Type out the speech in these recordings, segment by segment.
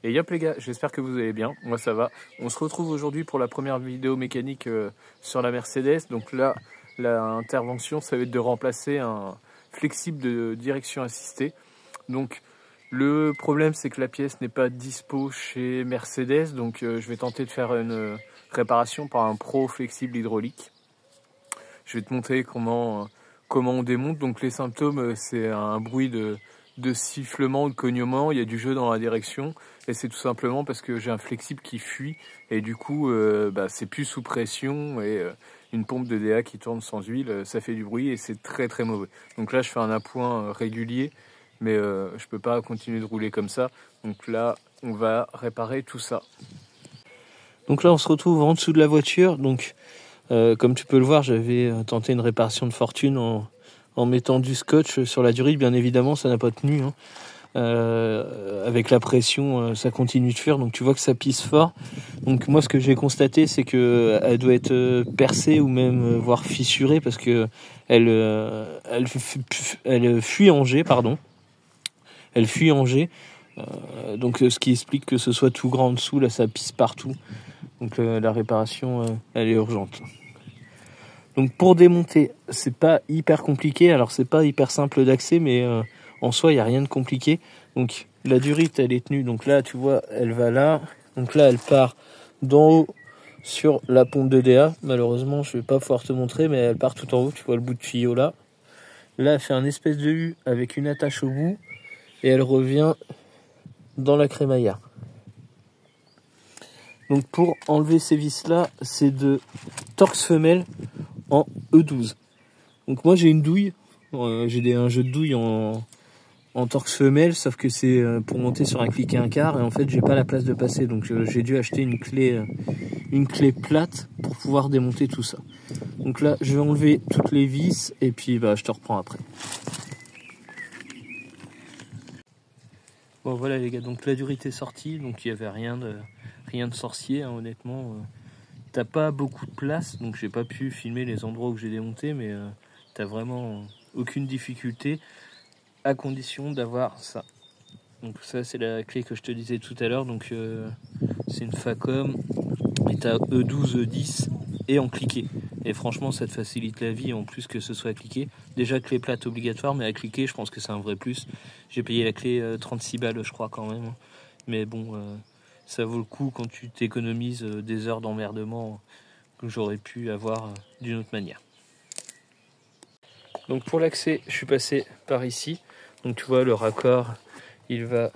Et yop les gars, j'espère que vous allez bien, moi ça va. On se retrouve aujourd'hui pour la première vidéo mécanique sur la Mercedes. Donc là, l'intervention, ça va être de remplacer un flexible de direction assistée. Donc le problème, c'est que la pièce n'est pas dispo chez Mercedes. Donc je vais tenter de faire une réparation par un pro flexible hydraulique. Je vais te montrer comment on démonte. Donc les symptômes, c'est un bruit de sifflement, de cognement, il y a du jeu dans la direction et c'est tout simplement parce que j'ai un flexible qui fuit et du coup c'est plus sous pression et une pompe de DA qui tourne sans huile, ça fait du bruit et c'est très très mauvais. Donc là je fais un appoint régulier mais je peux pas continuer de rouler comme ça. Donc là on va réparer tout ça. Donc là on se retrouve en dessous de la voiture. Donc comme tu peux le voir, j'avais tenté une réparation de fortune en mettant du scotch sur la durite. Bien évidemment, ça n'a pas tenu. Avec la pression, ça continue de fuir. Donc tu vois que ça pisse fort. Donc moi, ce que j'ai constaté, c'est que elle doit être percée ou même voire fissurée parce que elle fuit en G, pardon. Elle fuit en G. Donc ce qui explique que ce soit tout grand en dessous. Là, ça pisse partout. Donc la réparation, elle est urgente. Donc pour démonter, c'est pas hyper compliqué. Alors c'est pas hyper simple d'accès, mais en soi il y a rien de compliqué. Donc la durite elle est tenue. Donc là tu vois, elle va là. Donc là elle part d'en haut sur la pompe de DA. Malheureusement je vais pas pouvoir te montrer, mais elle part tout en haut. Tu vois le bout de tuyau là. Là elle fait un espèce de U avec une attache au bout et elle revient dans la crémaillère. Donc pour enlever ces vis là, c'est de torx femelle en E12. Donc moi j'ai une douille, j'ai un jeu de douille en torx femelle, sauf que c'est pour monter sur un cliquet un quart et en fait j'ai pas la place de passer, donc j'ai dû acheter une clé plate pour pouvoir démonter tout ça. Donc là je vais enlever toutes les vis et puis je te reprends après. Bon voilà les gars, donc la durite est sortie, donc il y avait rien de sorcier hein, honnêtement. T'as pas beaucoup de place, donc j'ai pas pu filmer les endroits où j'ai démonté, mais t'as vraiment aucune difficulté à condition d'avoir ça. Donc ça c'est la clé que je te disais tout à l'heure, donc c'est une Facom et t'as E12, E10 et en cliquet. Et franchement ça te facilite la vie en plus que ce soit à cliquer. Déjà clé plate obligatoire, mais à cliquer je pense que c'est un vrai plus. J'ai payé la clé 36 balles je crois quand même, mais bon ça vaut le coup quand tu t'économises des heures d'emmerdement que j'aurais pu avoir d'une autre manière. Donc pour l'accès, je suis passé par ici. Donc tu vois le raccord, il va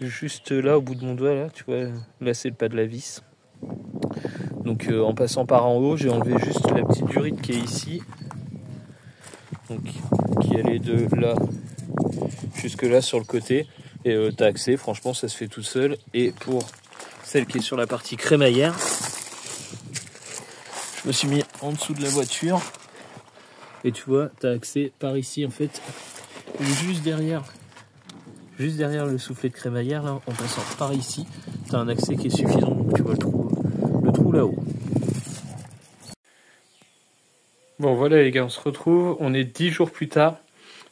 juste là au bout de mon doigt là, tu vois, là c'est le pas de la vis. Donc en passant par en haut, j'ai enlevé juste la petite durite qui est ici. Donc qui allait de là jusque là sur le côté. Et t'as accès, franchement ça se fait tout seul. Et pour celle qui est sur la partie crémaillère, je me suis mis en dessous de la voiture. Et tu vois, t'as accès par ici en fait, juste derrière le soufflet de crémaillère là, en passant par ici, t'as un accès qui est suffisant. Donc tu vois le trou là-haut. Bon voilà les gars, on se retrouve, on est 10 jours plus tard.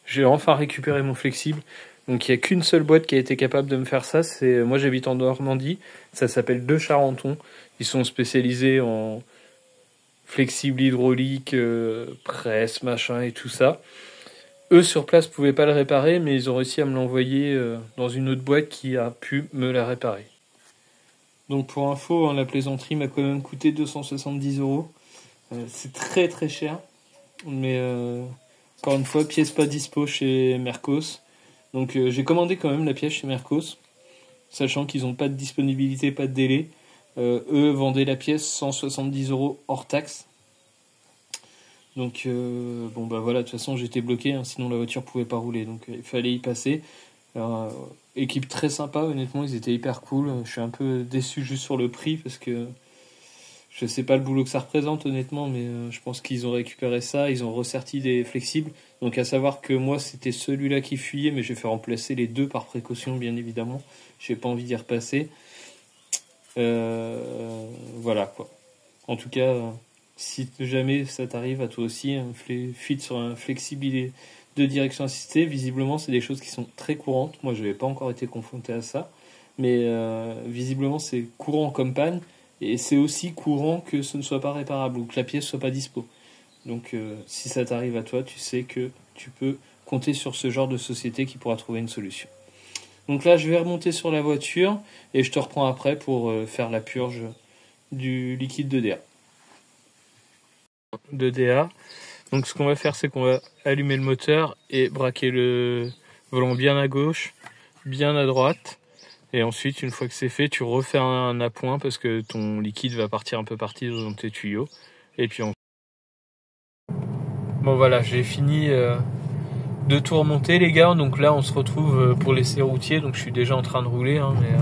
J'ai enfin récupéré mon flexible. Donc il n'y a qu'une seule boîte qui a été capable de me faire ça. Moi j'habite en Normandie, ça s'appelle De Charenton. Ils sont spécialisés en flexible hydraulique, presse, machin et tout ça. Eux sur place pouvaient pas le réparer, mais ils ont réussi à me l'envoyer dans une autre boîte qui a pu me la réparer. Donc pour info, la plaisanterie m'a quand même coûté 270 €. C'est très très cher, mais encore une fois, pièce pas dispo chez Mercos. Donc j'ai commandé quand même la pièce chez Mercos, sachant qu'ils n'ont pas de disponibilité, pas de délai. Eux vendaient la pièce 170 € hors taxe. Donc voilà, de toute façon j'étais bloqué, hein, sinon la voiture pouvait pas rouler, donc il fallait y passer. Alors, équipe très sympa, honnêtement ils étaient hyper cool. Je suis un peu déçu juste sur le prix parce que je sais pas le boulot que ça représente honnêtement, mais je pense qu'ils ont récupéré ça, ils ont ressorti des flexibles. Donc à savoir que moi c'était celui-là qui fuyait, mais j'ai fait remplacer les deux par précaution bien évidemment. J'ai pas envie d'y repasser. Voilà quoi. En tout cas, si jamais ça t'arrive à toi aussi, un fit sur un flexible de direction assistée, visiblement c'est des choses qui sont très courantes. Moi je n'avais pas encore été confronté à ça. mais visiblement c'est courant comme panne, et c'est aussi courant que ce ne soit pas réparable ou que la pièce soit pas dispo. Donc si ça t'arrive à toi, tu sais que tu peux compter sur ce genre de société qui pourra trouver une solution. Donc là, je vais remonter sur la voiture et je te reprends après pour faire la purge du liquide d'EDA. Donc ce qu'on va faire, c'est qu'on va allumer le moteur et braquer le volant bien à gauche, bien à droite. Et ensuite, une fois que c'est fait, tu refais un appoint parce que ton liquide va partir un peu partout dans tes tuyaux. Et puis bon voilà, j'ai fini de tout remonter les gars. Donc là, on se retrouve pour l'essai routier. Donc je suis déjà en train de rouler, hein, mais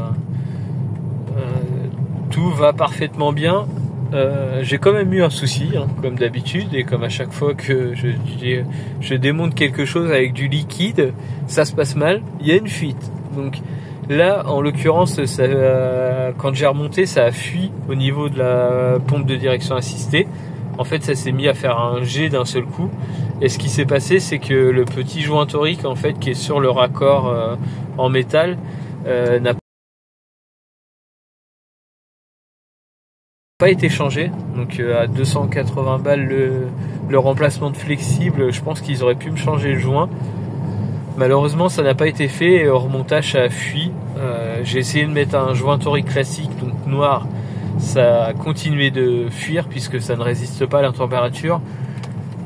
tout va parfaitement bien. J'ai quand même eu un souci, hein, comme d'habitude, et comme à chaque fois que je démonte quelque chose avec du liquide, ça se passe mal, il y a une fuite. Donc là, en l'occurrence, quand j'ai remonté, ça a fui au niveau de la pompe de direction assistée. En fait, ça s'est mis à faire un jet d'un seul coup. Et ce qui s'est passé, c'est que le petit joint torique, en fait, qui est sur le raccord en métal, n'a pas été changé. Donc à 280 balles le remplacement de flexible, je pense qu'ils auraient pu me changer le joint. Malheureusement, ça n'a pas été fait et au remontage, ça a fui. J'ai essayé de mettre un joint torique classique, donc noir. Ça a continué de fuir puisque ça ne résiste pas à la température.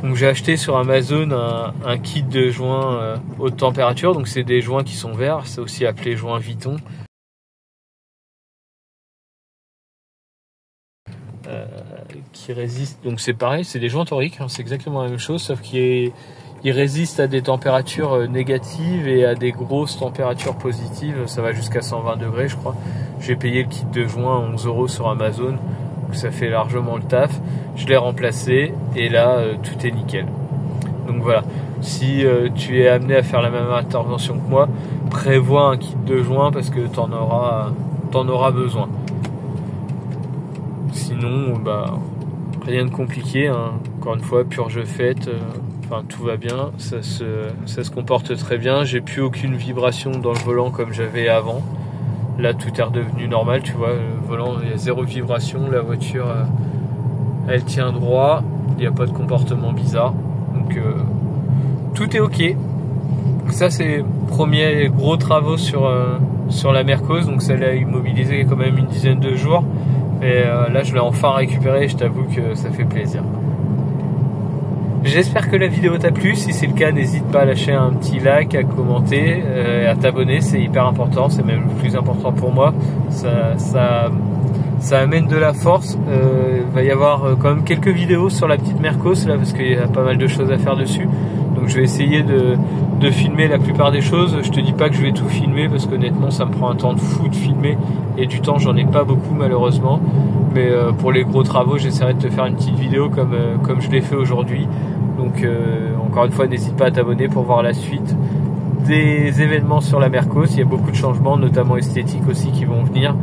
Donc j'ai acheté sur Amazon un kit de joints haute température. Donc c'est des joints qui sont verts, c'est aussi appelé joint Viton. Qui résistent, donc c'est pareil, c'est des joints toriques, hein, c'est exactement la même chose, sauf qu'ils résistent à des températures négatives et à des grosses températures positives. Ça va jusqu'à 120 degrés, je crois. J'ai payé le kit de joints 11 € sur Amazon, donc ça fait largement le taf. Je l'ai remplacé et là tout est nickel. Donc voilà, si tu es amené à faire la même intervention que moi, prévois un kit de joints parce que t'en auras besoin. Sinon, rien de compliqué, hein. Encore une fois, purge faite, tout va bien, ça se comporte très bien. J'ai plus aucune vibration dans le volant comme j'avais avant. Là, tout est redevenu normal, tu vois. Le volant, il y a 0 vibration, la voiture, elle tient droit, il n'y a pas de comportement bizarre. Donc, tout est ok. Donc ça, c'est premier gros travaux sur la Mercos. Donc, celle-là a immobilisé quand même une dizaine de jours. Et là, je l'ai enfin récupéré. Je t'avoue que ça fait plaisir. J'espère que la vidéo t'a plu. Si c'est le cas, n'hésite pas à lâcher un petit like, à commenter, à t'abonner. C'est hyper important. C'est même le plus important pour moi. Ça amène de la force. Il va y avoir quand même quelques vidéos sur la petite Mercos là, parce qu'il y a pas mal de choses à faire dessus. Donc je vais essayer de filmer la plupart des choses. Je te dis pas que je vais tout filmer parce qu'honnêtement ça me prend un temps de fou de filmer et du temps j'en ai pas beaucoup malheureusement. Mais pour les gros travaux j'essaierai de te faire une petite vidéo comme je l'ai fait aujourd'hui. Donc encore une fois n'hésite pas à t'abonner pour voir la suite des événements sur la Mercos. Il y a beaucoup de changements notamment esthétiques aussi qui vont venir.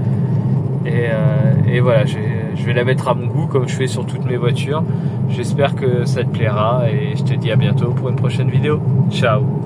Et voilà, je vais la mettre à mon goût comme je fais sur toutes mes voitures. J'espère que ça te plaira et je te dis à bientôt pour une prochaine vidéo. Ciao!